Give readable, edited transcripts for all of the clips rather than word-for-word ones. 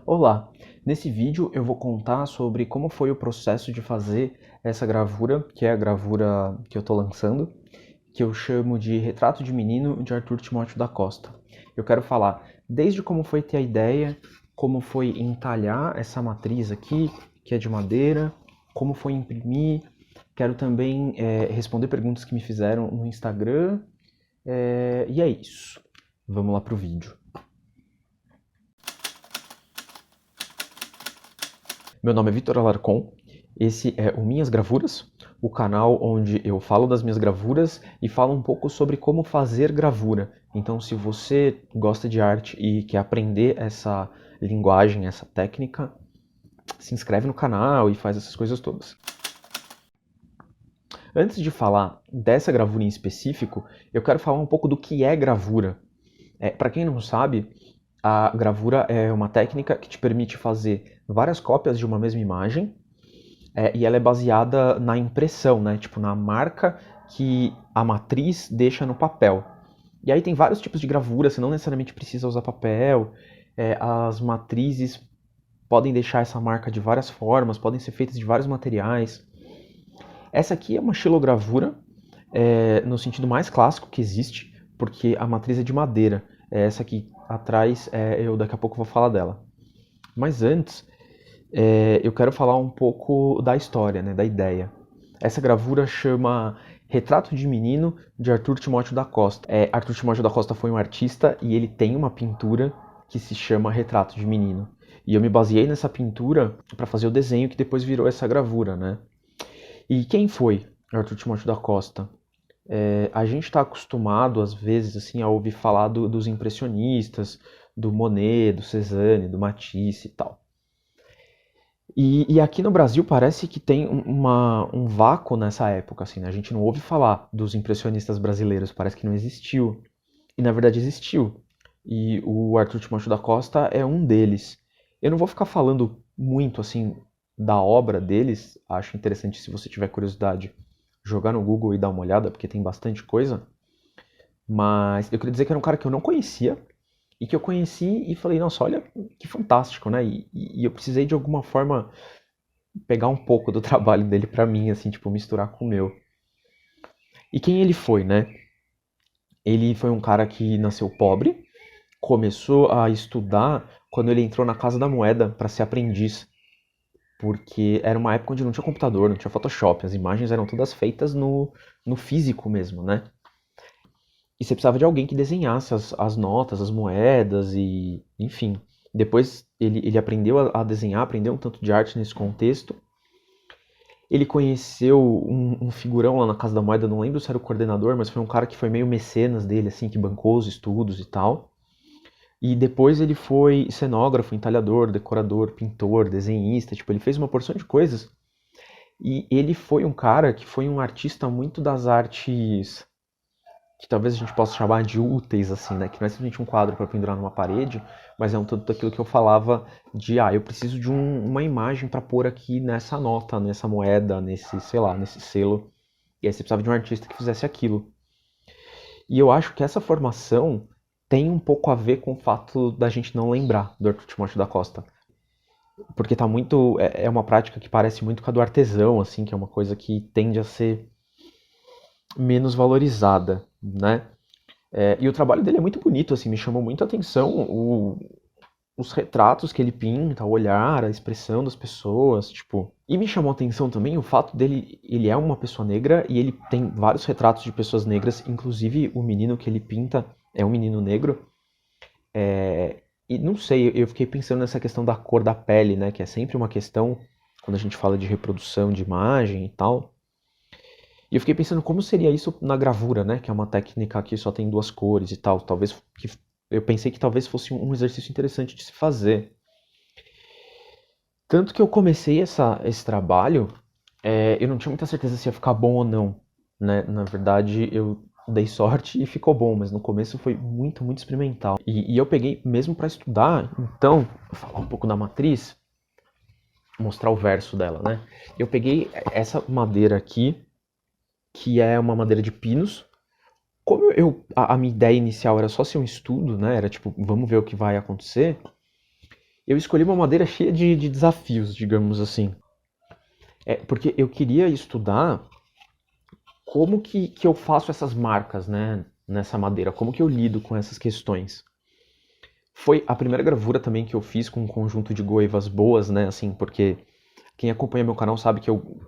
Olá, nesse vídeo eu vou contar sobre como foi o processo de fazer essa gravura, que é a gravura que eu estou lançando, que eu chamo de Retrato de Menino de Arthur Timóteo da Costa. Eu quero falar desde como foi ter a ideia, como foi entalhar essa matriz aqui, que é de madeira, como foi imprimir. Quero também responder perguntas que me fizeram no Instagram. E é isso. Vamos lá pro vídeo. Meu nome é Vitor Alarcon, esse é o Minhas Gravuras, o canal onde eu falo das minhas gravuras e falo um pouco sobre como fazer gravura. Então, se você gosta de arte e quer aprender essa linguagem, essa técnica, se inscreve no canal e faz essas coisas todas. Antes de falar dessa gravura em específico, eu quero falar um pouco do que é gravura. Para quem não sabe, a gravura é uma técnica que te permite fazer várias cópias de uma mesma imagem, e ela é baseada na impressão, né? Tipo, na marca que a matriz deixa no papel. E aí tem vários tipos de gravura, você não necessariamente precisa usar papel. As matrizes podem deixar essa marca de várias formas, podem ser feitas de vários materiais. Essa aqui é uma xilogravura, no sentido mais clássico que existe, porque a matriz é de madeira. Essa aqui atrás, eu daqui a pouco vou falar dela. Mas antes, eu quero falar um pouco da história, né, da ideia. Essa gravura chama Retrato de Menino, de Arthur Timóteo da Costa. Arthur Timóteo da Costa foi um artista e ele tem uma pintura que se chama Retrato de Menino. E eu me baseei nessa pintura para fazer o desenho que depois virou essa gravura, né? E quem foi Arthur Timóteo da Costa? A gente está acostumado, às vezes, assim, a ouvir falar dos impressionistas, do Monet, do Cézanne, do Matisse e tal. E aqui no Brasil parece que tem um vácuo nessa época, assim, né? A gente não ouve falar dos impressionistas brasileiros, parece que não existiu. E na verdade existiu. E o Arthur Timóteo da Costa é um deles. Eu não vou ficar falando muito, assim, da obra deles, acho interessante se você tiver curiosidade jogar no Google e dar uma olhada, porque tem bastante coisa. Mas eu queria dizer que era um cara que eu não conhecia, e que eu conheci e falei, nossa, olha que fantástico, né? E eu precisei de alguma forma pegar um pouco do trabalho dele pra mim, assim, tipo, misturar com o meu. E quem ele foi, né? Ele foi um cara que nasceu pobre, começou a estudar quando ele entrou na Casa da Moeda para ser aprendiz, porque era uma época onde não tinha computador, não tinha Photoshop, as imagens eram todas feitas no físico mesmo, né? E você precisava de alguém que desenhasse as notas, as moedas e, enfim. Depois ele aprendeu a desenhar, aprendeu um tanto de arte nesse contexto. Ele conheceu um figurão lá na Casa da Moeda, não lembro se era o coordenador, mas foi um cara que foi meio mecenas dele, assim, que bancou os estudos e tal. E depois ele foi cenógrafo, entalhador, decorador, pintor, desenhista, tipo, ele fez uma porção de coisas. E ele foi um cara que foi um artista muito das artes que talvez a gente possa chamar de úteis, assim, né? Que não é simplesmente um quadro para pendurar numa parede, mas é um tanto daquilo que eu falava de, eu preciso de uma imagem para pôr aqui nessa nota, nessa moeda, nesse, sei lá, nesse selo. E aí você precisava de um artista que fizesse aquilo. E eu acho que essa formação tem um pouco a ver com o fato da gente não lembrar do Arthur Timóteo da Costa. Porque tá muito. É uma prática que parece muito com a do artesão, assim, que é uma coisa que tende a ser menos valorizada, né? E o trabalho dele é muito bonito, assim, me chamou muito a atenção os retratos que ele pinta, o olhar, a expressão das pessoas, tipo. E me chamou a atenção também o fato dele, ele é uma pessoa negra e ele tem vários retratos de pessoas negras, inclusive o menino que ele pinta é um menino negro. E não sei, eu fiquei pensando nessa questão da cor da pele, né, que é sempre uma questão quando a gente fala de reprodução de imagem e tal. E eu fiquei pensando como seria isso na gravura, né? Que é uma técnica que só tem duas cores e tal. Eu pensei que talvez fosse um exercício interessante de se fazer. Tanto que eu comecei esse trabalho, eu não tinha muita certeza se ia ficar bom ou não, né? Na verdade, eu dei sorte e ficou bom, mas no começo foi muito, muito experimental. E eu peguei mesmo para estudar, então, vou falar um pouco da matriz, mostrar o verso dela, né? Eu peguei essa madeira aqui, que é uma madeira de pinos. Como a minha ideia inicial era só ser um estudo, né? Era tipo, vamos ver o que vai acontecer. Eu escolhi uma madeira cheia de desafios, digamos assim. Porque eu queria estudar como que eu faço essas marcas, né, nessa madeira, como que eu lido com essas questões. Foi a primeira gravura também que eu fiz com um conjunto de goivas boas, né, assim, porque quem acompanha meu canal sabe que eu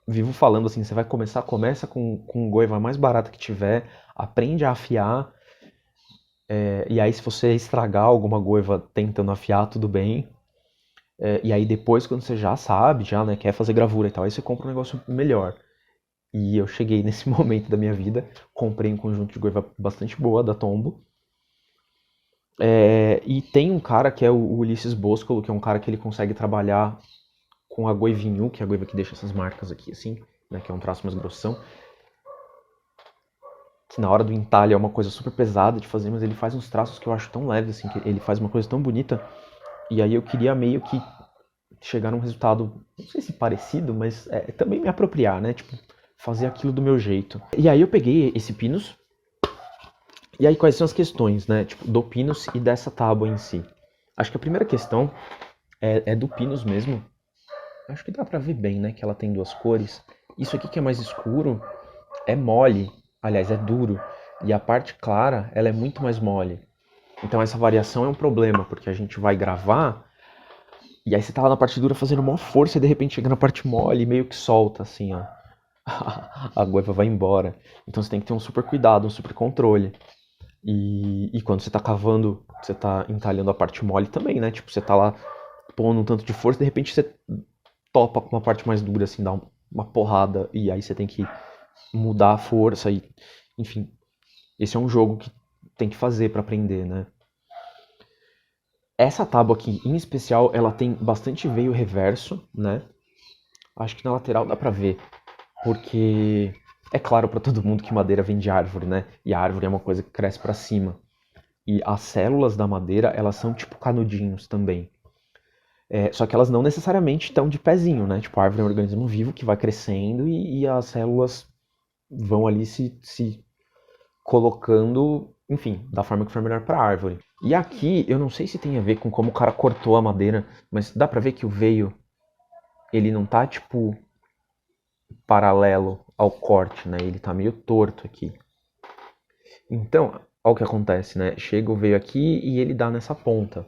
vivo falando assim, você vai começa com goiva mais barata que tiver, aprende a afiar, e aí se você estragar alguma goiva tentando afiar, tudo bem. E aí depois, quando você já sabe, já, né, quer fazer gravura e tal, aí você compra um negócio melhor. E eu cheguei nesse momento da minha vida, comprei um conjunto de goiva bastante boa da Tombow. E tem um cara que é o Ulisses Boscolo, que é um cara que ele consegue trabalhar com a goivinho, que é a goiva que deixa essas marcas aqui, assim, né, que é um traço mais grossão. Que na hora do entalhe é uma coisa super pesada de fazer, mas ele faz uns traços que eu acho tão leves, assim, que ele faz uma coisa tão bonita. E aí eu queria meio que chegar num resultado, não sei se parecido, mas também me apropriar, né? Tipo, fazer aquilo do meu jeito. E aí eu peguei esse Pinus. E aí quais são as questões, né? Tipo, do Pinus e dessa tábua em si. Acho que a primeira questão é do Pinus mesmo. Acho que dá pra ver bem, né? Que ela tem duas cores. Isso aqui que é mais escuro é mole. Aliás, é duro. E a parte clara, ela é muito mais mole. Então essa variação é um problema, porque a gente vai gravar e aí você tá lá na parte dura fazendo maior força e de repente chega na parte mole e meio que solta, assim, ó. A goiva vai embora. Então você tem que ter um super cuidado, um super controle. E quando você tá cavando, você tá entalhando a parte mole também, né? Tipo, você tá lá pondo um tanto de força, de repente você topa com uma parte mais dura, assim, dá uma porrada e aí você tem que mudar a força e, enfim, esse é um jogo que tem que fazer pra aprender, né? Essa tábua aqui, em especial, ela tem bastante veio reverso, né? Acho que na lateral dá pra ver, porque é claro pra todo mundo que madeira vem de árvore, né? E a árvore é uma coisa que cresce pra cima. E as células da madeira, elas são tipo canudinhos também. Só que elas não necessariamente estão de pezinho, né? Tipo, a árvore é um organismo vivo que vai crescendo e as células vão ali se colocando, enfim, da forma que for melhor para a árvore. E aqui, eu não sei se tem a ver com como o cara cortou a madeira, mas dá pra ver que o veio, ele não tá, tipo, paralelo ao corte, né? Ele tá meio torto aqui. Então, olha o que acontece, né? Chega o veio aqui e ele dá nessa ponta.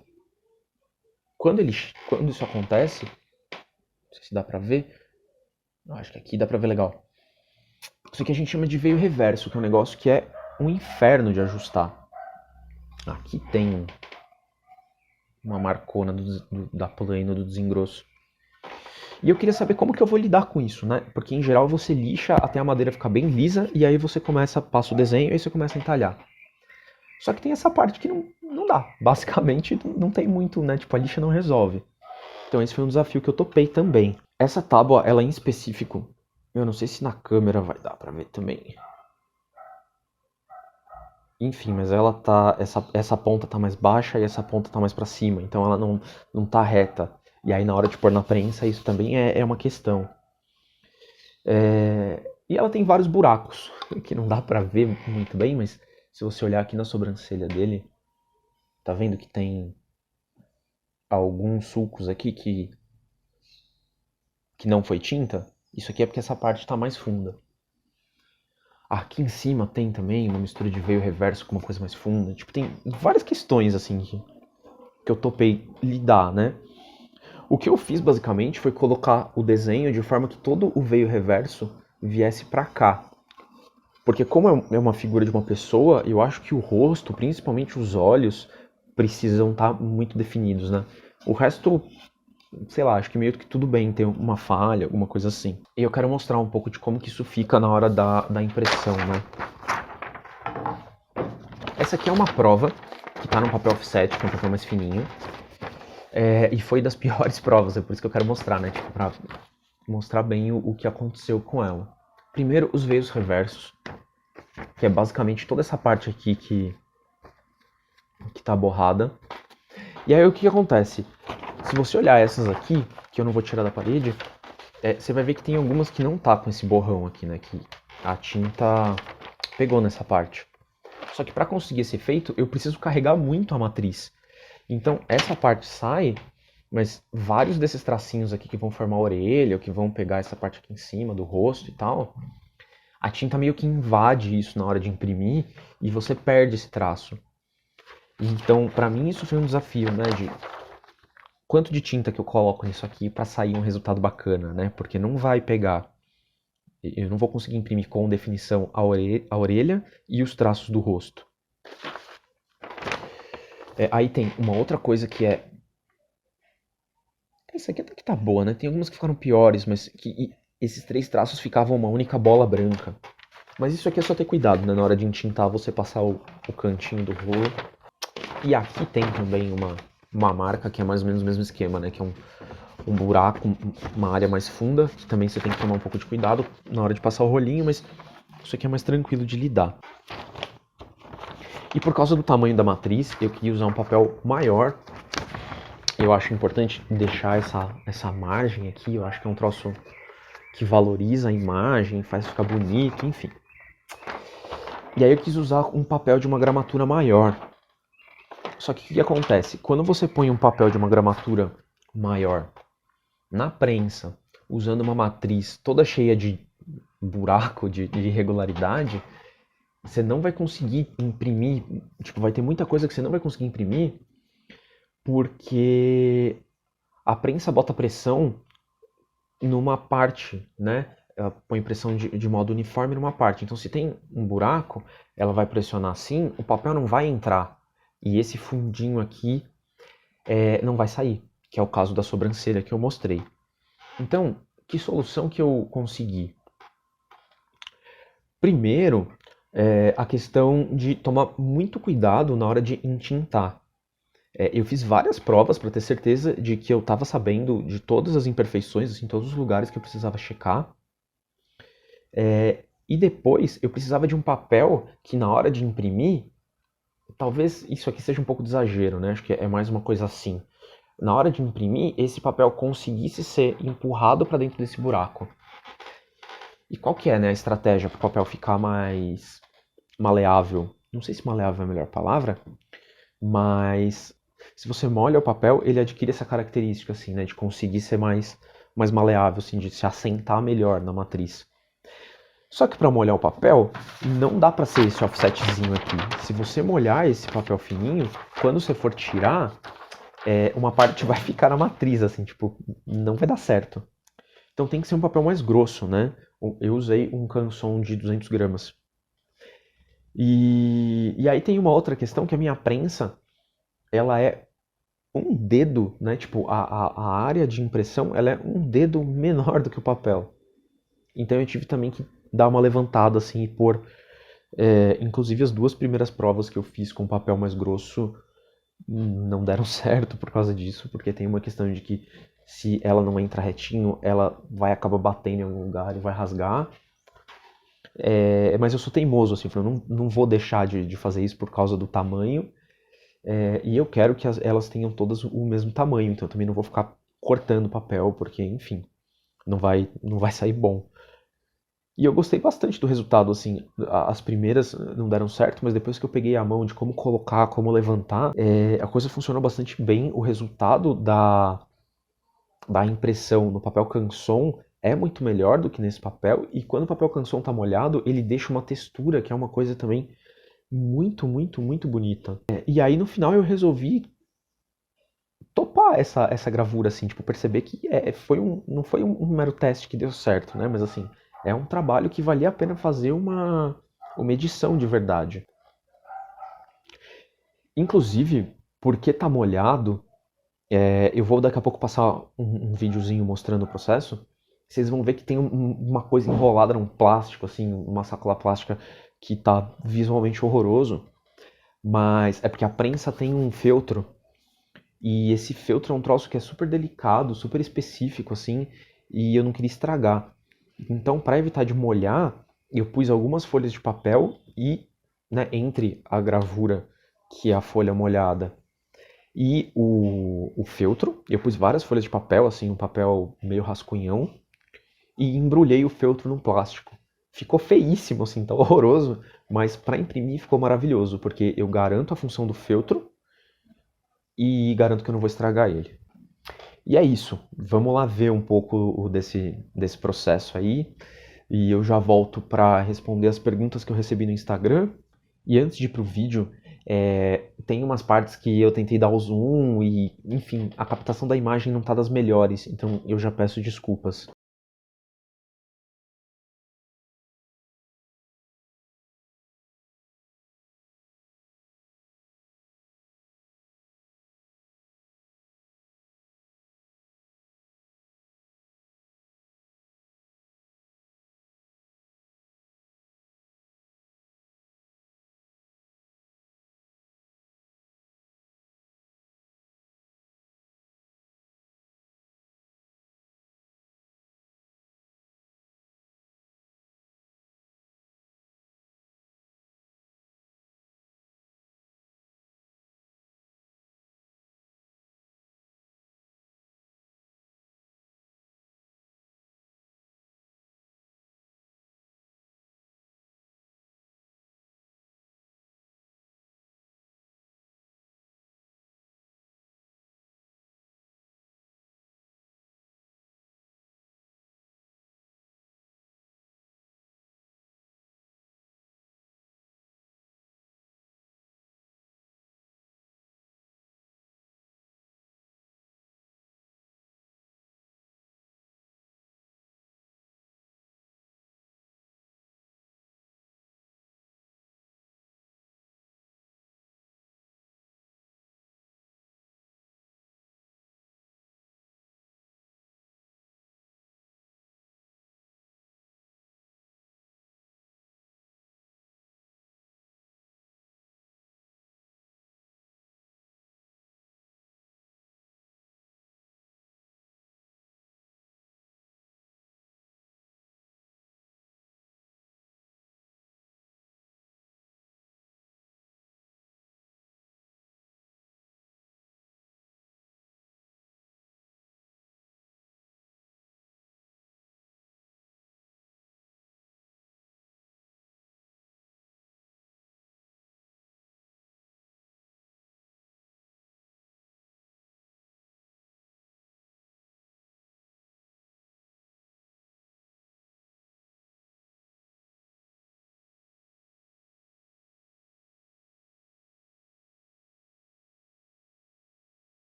Quando isso acontece, não sei se dá pra ver, acho que aqui dá pra ver legal. Isso aqui a gente chama de veio reverso, que é um negócio que é um inferno de ajustar. Aqui tem uma marcona da plano do desengrosso. E eu queria saber como que eu vou lidar com isso, né? Porque em geral você lixa até a madeira ficar bem lisa e aí você passa o desenho e aí você começa a entalhar. Só que tem essa parte que não dá. Basicamente não tem muito, né? Tipo, a lixa não resolve. Então esse foi um desafio que eu topei também. Essa tábua, ela em específico, eu não sei se na câmera vai dar pra ver também. Enfim, mas ela tá. Essa ponta tá mais baixa e essa ponta tá mais pra cima. Então ela não tá reta. E aí na hora de pôr na prensa, isso também é uma questão. E ela tem vários buracos, que não dá pra ver muito bem, mas se você olhar aqui na sobrancelha dele, tá vendo que tem alguns sulcos aqui que não foi tinta? Isso aqui é porque essa parte tá mais funda. Aqui em cima tem também uma mistura de veio reverso com uma coisa mais funda. Tipo, tem várias questões assim que eu topei lidar, né? O que eu fiz basicamente foi colocar o desenho de forma que todo o veio reverso viesse pra cá. Porque como é uma figura de uma pessoa, eu acho que o rosto, principalmente os olhos, precisam estar muito definidos, né? O resto, sei lá, acho que meio que tudo bem ter uma falha, alguma coisa assim. E eu quero mostrar um pouco de como que isso fica na hora da impressão, né? Essa aqui é uma prova que tá num papel offset, que é um papel mais fininho. E foi das piores provas, é por isso que eu quero mostrar, né? Tipo, pra mostrar bem o que aconteceu com ela. Primeiro, os veios reversos, que é basicamente toda essa parte aqui que tá borrada. E aí o que acontece? Se você olhar essas aqui, que eu não vou tirar da parede, você vai ver que tem algumas que não tá com esse borrão aqui, né? Que a tinta pegou nessa parte. Só que para conseguir esse efeito, eu preciso carregar muito a matriz. Então essa parte sai mas vários desses tracinhos aqui que vão formar a orelha, ou que vão pegar essa parte aqui em cima do rosto e tal, a tinta meio que invade isso na hora de imprimir e você perde esse traço. Então, para mim isso foi um desafio, né, de quanto de tinta que eu coloco nisso aqui para sair um resultado bacana, né? Porque não vai pegar, eu não vou conseguir imprimir com definição a orelha e os traços do rosto. Aí tem uma outra coisa que essa aqui até que tá boa, né? Tem algumas que ficaram piores, mas que esses 3 traços ficavam uma única bola branca. Mas isso aqui é só ter cuidado, né? Na hora de entintar, você passar o cantinho do rolo. E aqui tem também uma marca que é mais ou menos o mesmo esquema, né? Que é um buraco, uma área mais funda, que também você tem que tomar um pouco de cuidado na hora de passar o rolinho, mas isso aqui é mais tranquilo de lidar. E por causa do tamanho da matriz, eu queria usar um papel maior. Eu acho importante deixar essa margem aqui, eu acho que é um troço que valoriza a imagem, faz ficar bonito, enfim. E aí eu quis usar um papel de uma gramatura maior. Só que o que acontece? Quando você põe um papel de uma gramatura maior na prensa, usando uma matriz toda cheia de buraco, de irregularidade, você não vai conseguir imprimir, tipo, vai ter muita coisa que você não vai conseguir imprimir, porque a prensa bota pressão numa parte, né? Ela põe pressão de modo uniforme numa parte. Então, se tem um buraco, ela vai pressionar assim, o papel não vai entrar. E esse fundinho aqui não vai sair, que é o caso da sobrancelha que eu mostrei. Então, que solução que eu consegui? Primeiro, a questão de tomar muito cuidado na hora de entintar. Eu fiz várias provas para ter certeza de que eu estava sabendo de todas as imperfeições, assim, todos os lugares que eu precisava checar. E depois eu precisava de um papel que na hora de imprimir, talvez isso aqui seja um pouco de exagero, né? Acho que é mais uma coisa assim. Na hora de imprimir, esse papel conseguisse ser empurrado para dentro desse buraco. E qual que é, né, a estratégia para o papel ficar mais maleável? Não sei se maleável é a melhor palavra, mas se você molha o papel, ele adquire essa característica, assim, né, de conseguir ser mais maleável, assim, de se assentar melhor na matriz. Só que para molhar o papel, não dá para ser esse offsetzinho aqui. Se você molhar esse papel fininho, quando você for tirar, uma parte vai ficar na matriz, assim, tipo, não vai dar certo. Então tem que ser um papel mais grosso, né? Eu usei um Canson de 200 gramas. E aí tem uma outra questão, que a minha prensa, ela é um dedo, né? Tipo, a área de impressão, ela é um dedo menor do que o papel. Então eu tive também que dar uma levantada, assim, e pôr... inclusive as 2 primeiras provas que eu fiz com papel mais grosso não deram certo por causa disso, porque tem uma questão de que se ela não entra retinho, ela vai acabar batendo em algum lugar e vai rasgar. Mas eu sou teimoso, assim, eu não vou deixar de fazer isso por causa do tamanho. E eu quero que elas tenham todas o mesmo tamanho, então eu também não vou ficar cortando papel, porque, enfim, não vai sair bom. E eu gostei bastante do resultado, assim, as primeiras não deram certo, mas depois que eu peguei a mão de como colocar, como levantar, a coisa funcionou bastante bem. O resultado da impressão no papel Canson é muito melhor do que nesse papel, e quando o papel Canson está molhado, ele deixa uma textura que é uma coisa também muito, muito, muito bonita. E aí no final eu resolvi topar essa gravura, assim, tipo, perceber que não foi um mero teste que deu certo, né, mas assim, é um trabalho que valia a pena fazer uma edição de verdade. Inclusive, porque tá molhado, eu vou daqui a pouco passar um videozinho mostrando o processo. Vocês vão ver que tem uma coisa enrolada num plástico, assim, uma sacola plástica que tá visualmente horroroso. Mas é porque a prensa tem um feltro. E esse feltro é um troço que é super delicado, super específico, assim, e eu não queria estragar. Então, para evitar de molhar, eu pus algumas folhas de papel e, né, entre a gravura, que é a folha molhada, e o feltro, eu pus várias folhas de papel, assim, um papel meio rascunhão, e embrulhei o feltro no plástico. Ficou feíssimo, assim, tá horroroso, mas para imprimir ficou maravilhoso, porque eu garanto a função do feltro e garanto que eu não vou estragar ele. E é isso. Vamos lá ver um pouco desse processo aí. E eu já volto para responder as perguntas que eu recebi no Instagram. E antes de ir pro vídeo, tem umas partes que eu tentei dar o zoom e, enfim, a captação da imagem não tá das melhores. Então eu já peço desculpas.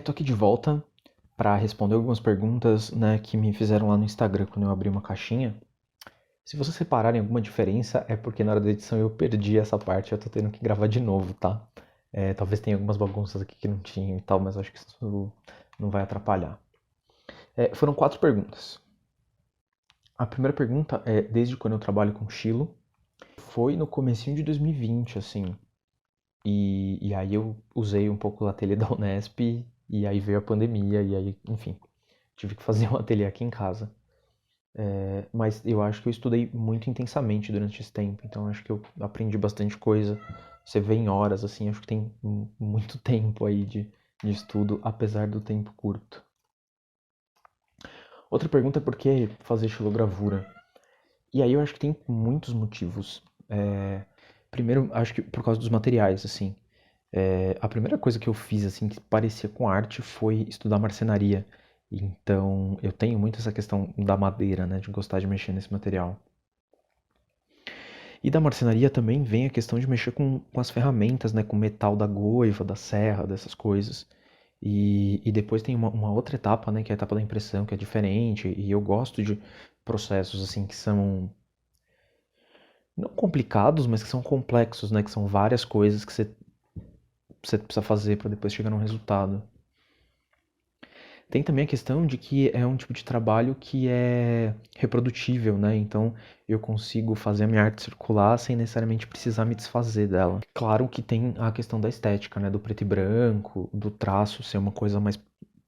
Tô aqui de volta para responder algumas perguntas, né, que me fizeram lá no Instagram quando eu abri uma caixinha. Se vocês repararem alguma diferença, é porque na hora da edição eu perdi essa parte, eu tô tendo que gravar de novo, tá? Talvez tenha algumas bagunças aqui que não tinham e tal, mas acho que isso não vai atrapalhar. Foram 4 perguntas. A primeira pergunta é desde quando eu trabalho com Chilo. Foi no comecinho de 2020, assim. E aí eu usei um pouco o ateliê da Unesp, e aí veio a pandemia, e aí, enfim, tive que fazer um ateliê aqui em casa. Mas eu acho que eu estudei muito intensamente durante esse tempo, então acho que eu aprendi bastante coisa. Você vê em horas, assim, acho que tem muito tempo aí de estudo, apesar do tempo curto. Outra pergunta é por que fazer estilogravura? E aí eu acho que tem muitos motivos. Primeiro, acho que por causa dos materiais, assim. A primeira coisa que eu fiz, assim, que parecia com arte foi estudar marcenaria. Então, eu tenho muito essa questão da madeira, né, de gostar de mexer nesse material. E da marcenaria também vem a questão de mexer com as ferramentas, né, com o metal da goiva, da serra, dessas coisas. E depois tem uma outra etapa, né, que é a etapa da impressão, que é diferente. E eu gosto de processos, assim, que são não complicados, mas que são complexos, né, que são várias coisas que você precisa fazer para depois chegar num resultado. Tem também a questão de que é um tipo de trabalho que é reprodutível, né? Então eu consigo fazer a minha arte circular sem necessariamente precisar me desfazer dela. Claro que tem a questão da estética, né? Do preto e branco, do traço ser uma coisa mais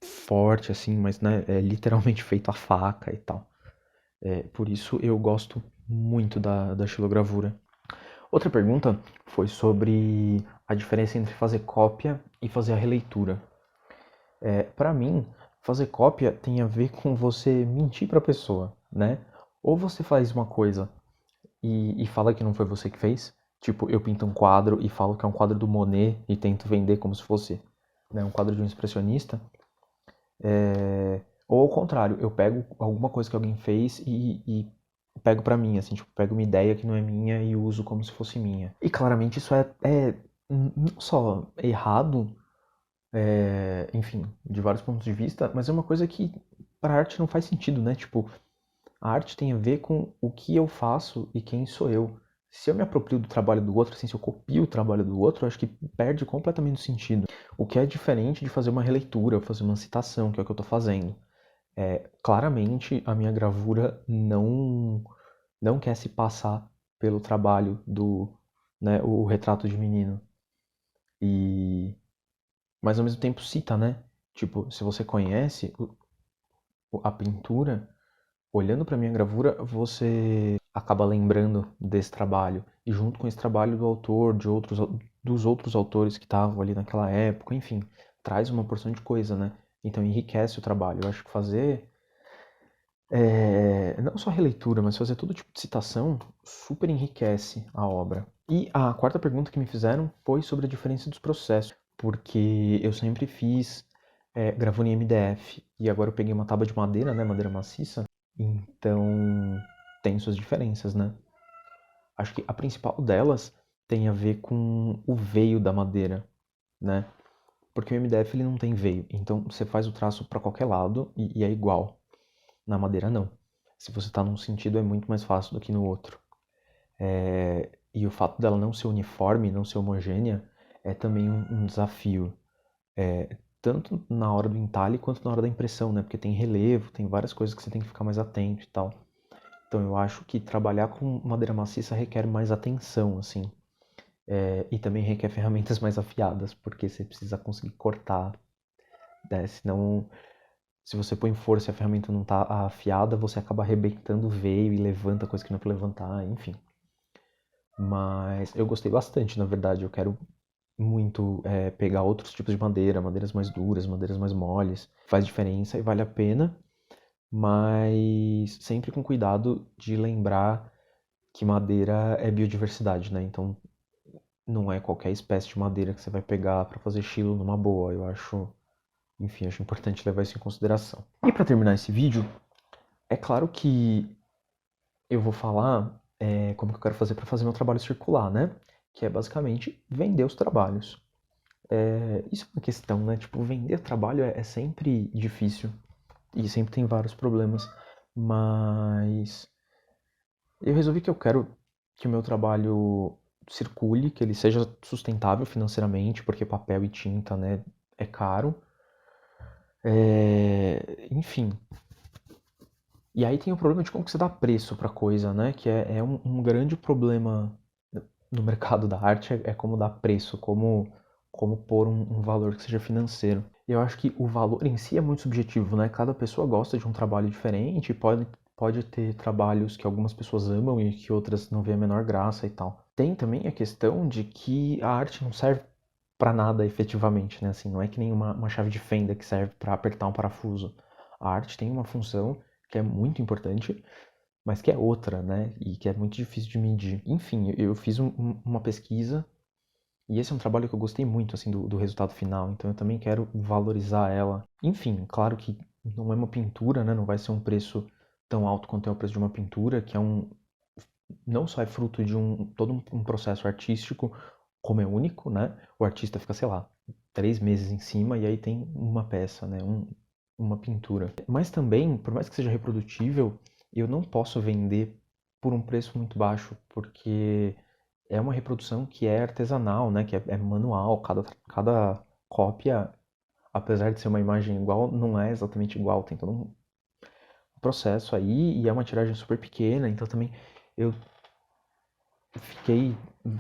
forte, assim, mas né, é literalmente feito a faca e tal. Por isso eu gosto muito da xilogravura. Outra pergunta foi sobre a diferença entre fazer cópia e fazer a releitura. Para mim, fazer cópia tem a ver com você mentir para a pessoa, né? Ou você faz uma coisa e fala que não foi você que fez, tipo, eu pinto um quadro e falo que é um quadro do Monet e tento vender como se fosse, né, um quadro de um expressionista, ou ao contrário, eu pego alguma coisa que alguém fez e pego para mim, assim, tipo, pego uma ideia que não é minha e uso como se fosse minha. E claramente isso é não só errado, enfim, de vários pontos de vista, mas é uma coisa que para a arte não faz sentido, né? Tipo, a arte tem a ver com o que eu faço e quem sou eu. Se eu me aproprio do trabalho do outro, assim, se eu copio o trabalho do outro, eu acho que perde completamente o sentido. O que é diferente de fazer uma releitura, fazer uma citação, que é o que eu estou fazendo. Claramente, a minha gravura não quer se passar pelo trabalho do, né, o retrato de menino. E mas ao mesmo tempo cita, né? Tipo, se você conhece a pintura, olhando para minha gravura, você acaba lembrando desse trabalho. E junto com esse trabalho do autor, dos outros autores que estavam ali naquela época, enfim, traz uma porção de coisa, né? Então enriquece o trabalho. Eu acho que fazer não só releitura, mas fazer todo tipo de citação super enriquece a obra. E a quarta pergunta que me fizeram foi sobre a diferença dos processos, porque eu sempre fiz gravando em MDF e agora eu peguei uma tábua de madeira, né, madeira maciça, então tem suas diferenças, né? Acho que a principal delas tem a ver com o veio da madeira, né? Porque o MDF ele não tem veio, então você faz o traço para qualquer lado e é igual. Na madeira, não. Se você está num sentido, é muito mais fácil do que no outro. E o fato dela não ser uniforme, não ser homogênea, é também um desafio. Tanto na hora do entalhe quanto na hora da impressão, né? Porque tem relevo, tem várias coisas que você tem que ficar mais atento e tal. Então eu acho que trabalhar com madeira maciça requer mais atenção, assim. E também requer ferramentas mais afiadas, porque você precisa conseguir cortar, né? Senão se você põe força e a ferramenta não está afiada, você acaba arrebentando o veio e levanta coisa que não é para levantar, enfim. Mas eu gostei bastante, na verdade. Eu quero muito pegar outros tipos de madeira, madeiras mais duras, madeiras mais moles. Faz diferença e vale a pena, mas sempre com cuidado de lembrar que madeira é biodiversidade, né? Então não é qualquer espécie de madeira que você vai pegar para fazer estilo numa boa. Eu acho, enfim, acho importante levar isso em consideração. E para terminar esse vídeo, é claro que eu vou falar como que eu quero fazer para fazer meu trabalho circular, né? Que é basicamente vender os trabalhos. Isso é uma questão, né? Tipo, vender trabalho é sempre difícil e sempre tem vários problemas, mas eu resolvi que eu quero que o meu trabalho circule, que ele seja sustentável financeiramente, porque papel e tinta, né, é caro. Enfim, e aí tem o problema de como que você dá preço pra coisa, né? Que é um grande problema no mercado da arte, é como dar preço, como pôr um valor que seja financeiro. Eu acho que o valor em si é muito subjetivo, né? Cada pessoa gosta de um trabalho diferente, pode ter trabalhos que algumas pessoas amam e que outras não veem a menor graça e tal. Tem também a questão de que a arte não serve para nada efetivamente, né? Assim, não é que nem uma chave de fenda que serve para apertar um parafuso. A arte tem uma função que é muito importante, mas que é outra, né? E que é muito difícil de medir. Enfim, eu fiz uma pesquisa e esse é um trabalho que eu gostei muito, assim, do resultado final. Então eu também quero valorizar ela. Enfim, claro que não é uma pintura, né? Não vai ser um preço tão alto quanto é o preço de uma pintura, que é não só é fruto de todo um processo artístico, como é único, né? O artista fica, sei lá, 3 meses em cima e aí tem uma peça, né? Uma pintura. Mas também, por mais que seja reprodutível, eu não posso vender por um preço muito baixo, porque é uma reprodução que é artesanal, né? Que é manual, cada cópia, apesar de ser uma imagem igual, não é exatamente igual, tem todo um processo aí e é uma tiragem super pequena, então também eu fiquei,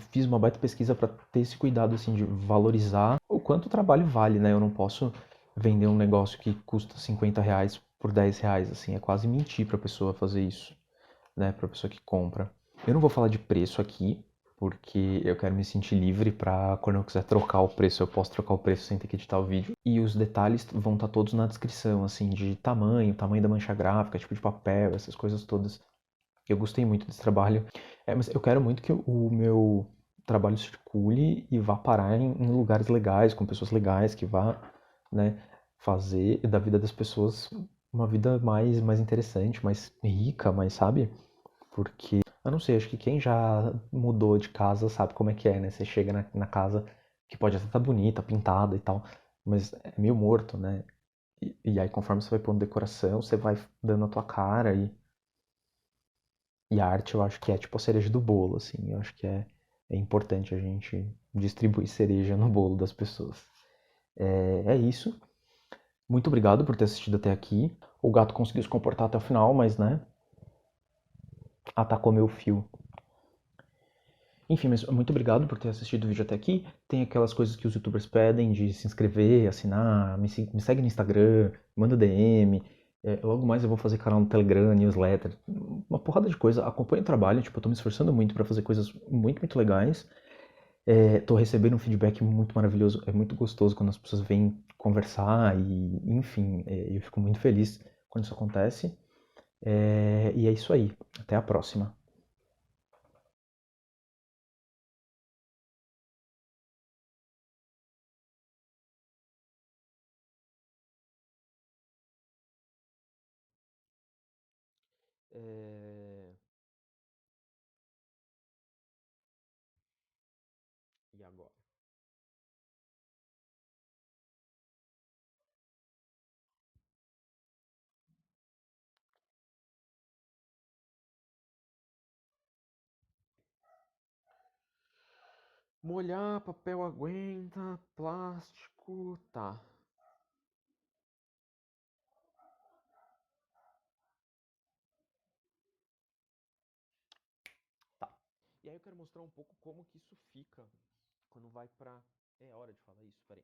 fiz uma baita pesquisa para ter esse cuidado assim de valorizar o quanto o trabalho vale, né? Eu não posso vender um negócio que custa R$ 50 por R$ 10, assim, é quase mentir para a pessoa fazer isso, né? Para a pessoa que compra. Eu não vou falar de preço aqui, porque eu quero me sentir livre para quando eu quiser trocar o preço, eu posso trocar o preço sem ter que editar o vídeo. E os detalhes vão estar todos na descrição, assim, de tamanho da mancha gráfica, tipo de papel, essas coisas todas. Eu gostei muito desse trabalho. Mas eu quero muito que o meu trabalho circule e vá parar em lugares legais, com pessoas legais, que vá, né, fazer da vida das pessoas uma vida mais interessante, mais rica, mais, sabe? Porque, eu não sei, acho que quem já mudou de casa sabe como é que é, né? Você chega na casa que pode até estar bonita, pintada e tal, mas é meio morto, né? E aí, conforme você vai pondo decoração, você vai dando a tua cara e a arte eu acho que é tipo a cereja do bolo, assim. Eu acho que é importante a gente distribuir cereja no bolo das pessoas. É isso. Muito obrigado por ter assistido até aqui. O gato conseguiu se comportar até o final, mas, né, atacou meu fio. Enfim, mas muito obrigado por ter assistido o vídeo até aqui. Tem aquelas coisas que os youtubers pedem de se inscrever, assinar, me segue no Instagram, manda DM. Logo mais eu vou fazer canal no Telegram, newsletter, uma porrada de coisa. Acompanhe o trabalho, tipo, eu tô me esforçando muito para fazer coisas muito legais. Tô recebendo um feedback muito maravilhoso. É muito gostoso quando as pessoas vêm conversar e, enfim, eu fico muito feliz quando isso acontece. E é isso aí. Até a próxima. É, E agora? Molhar, papel aguenta, plástico, tá. Tá. E aí eu quero mostrar um pouco como que isso fica quando vai pra... É hora de falar isso, peraí.